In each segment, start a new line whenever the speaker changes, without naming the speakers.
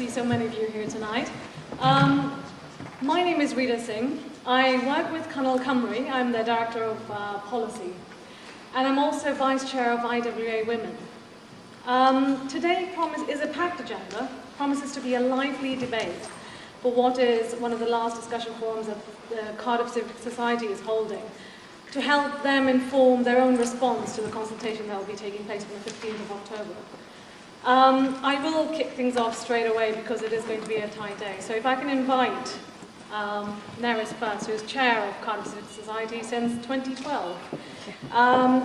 see so many of you here tonight. My name is Rita Singh. I work with Canol Cymru. I'm the Director of Policy. And I'm also Vice Chair of IWA Women. Today is a packed agenda, promises to be a lively debate for what is one of the last discussion forums that the Cardiff Civic Society is holding, to help them inform their own response to the consultation that will be taking place on the 15th of October. I will kick things off straight away because it is going to be a tight day. So if I can invite Nerys first, who is Chair of Cardiff Civic Society since 2012.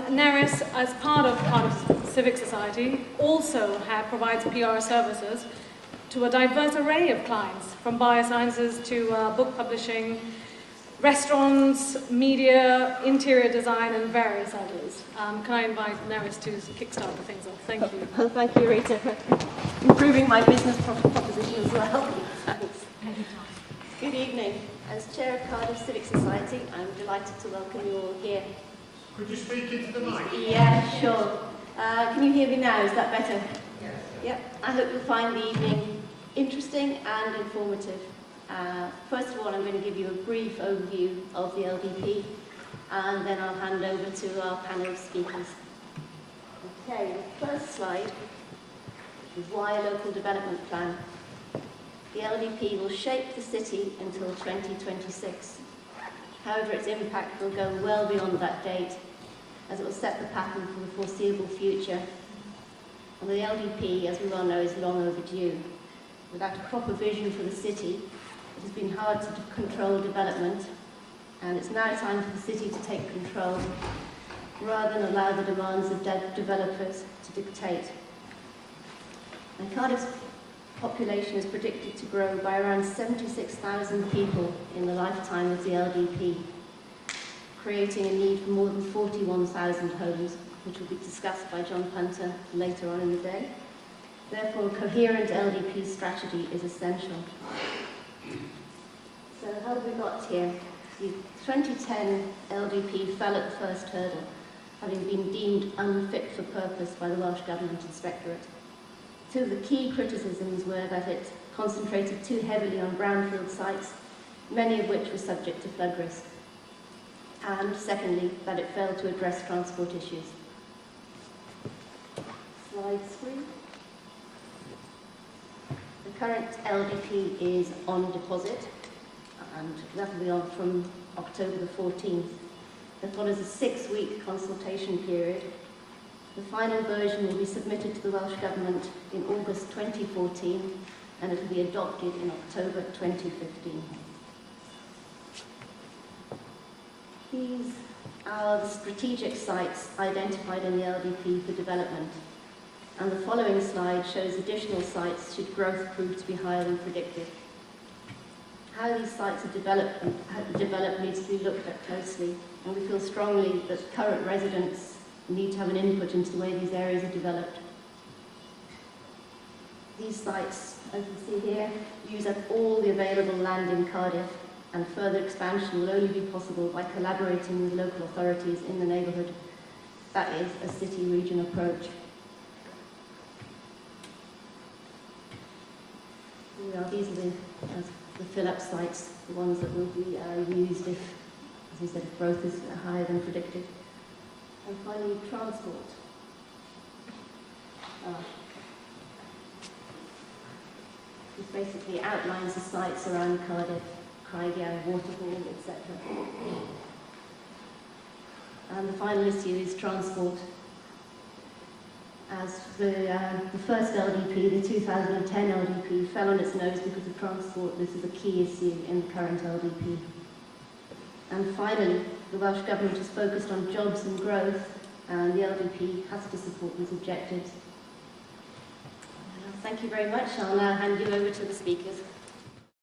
Nerys, as part of Cardiff Civic Society, also provides PR services to a diverse array of clients, from biosciences to book publishing, restaurants, media, interior design, and various others. Can I invite Nerys to kickstart the things off? Thank you.
Well, thank you, Rita, for improving my business proposition as well. Thanks. Good evening. As Chair of Cardiff Civic Society, I'm delighted to welcome you all here.
Could you speak into the mic?
Yeah, sure. Can you hear me now? Is that better? Yes. Yep. I hope you'll find the evening interesting and informative. First of all, I'm going to give you a brief overview of the LDP, and then I'll hand over to our panel of speakers. Okay, the first slide is why a local development plan. The LDP will shape the city until 2026. However, its impact will go well beyond that date, as it will set the pattern for the foreseeable future. And the LDP, as we well know, is long overdue. Without a proper vision for the city, it has been hard to control development, and it's now time for the city to take control, rather than allow the demands of developers to dictate. And Cardiff's population is predicted to grow by around 76,000 people in the lifetime of the LDP, creating a need for more than 41,000 homes, which will be discussed by John Punter later on in the day. Therefore, a coherent LDP strategy is essential. So how have we got here? The 2010 LDP fell at the first hurdle, having been deemed unfit for purpose by the Welsh Government Inspectorate. Two of the key criticisms were that it concentrated too heavily on brownfield sites, many of which were subject to flood risk. And secondly, that it failed to address transport issues. Slide 3. The current LDP is on deposit, and that will be on from October the 14th. There follows a 6-week consultation period. The final version will be submitted to the Welsh Government in August 2014, and it will be adopted in October 2015. These are the strategic sites identified in the LDP for development, and the following slide shows additional sites should growth prove to be higher than predicted. How these sites are developed needs to be looked at closely, and we feel strongly that current residents need to have an input into the way these areas are developed. These sites, as you see here, use up all the available land in Cardiff, and further expansion will only be possible by collaborating with local authorities in the neighbourhood. That is a city-region approach. These are the fill-up sites, the ones that will be used if, as we said, if growth is higher than predicted. And finally, transport. This basically outlines the sites around Cardiff, Craigie, Waterhall, etc. And the final issue is transport. As the first LDP, the 2010 LDP, fell on its nose because of transport, this is a key issue in the current LDP. And finally, the Welsh Government is focused on jobs and growth, and the LDP has to support these objectives. Thank you very much. I'll now hand you over to the speakers.